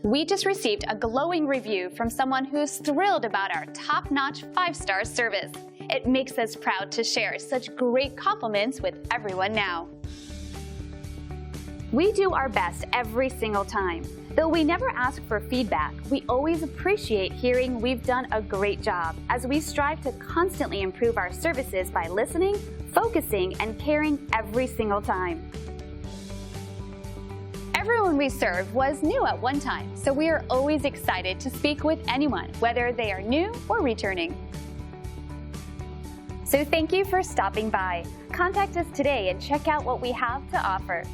We just received a glowing review from someone who's thrilled about our top-notch 5-star service. It makes us proud to share such great compliments with everyone now. We do our best every single time. Though we never ask for feedback, we always appreciate hearing we've done a great job as we strive to constantly improve our services by listening, focusing, and caring every single time. Everyone we serve was new at one time, so we are always excited to speak with anyone, whether they are new or returning. So thank you for stopping by. Contact us today and check out what we have to offer.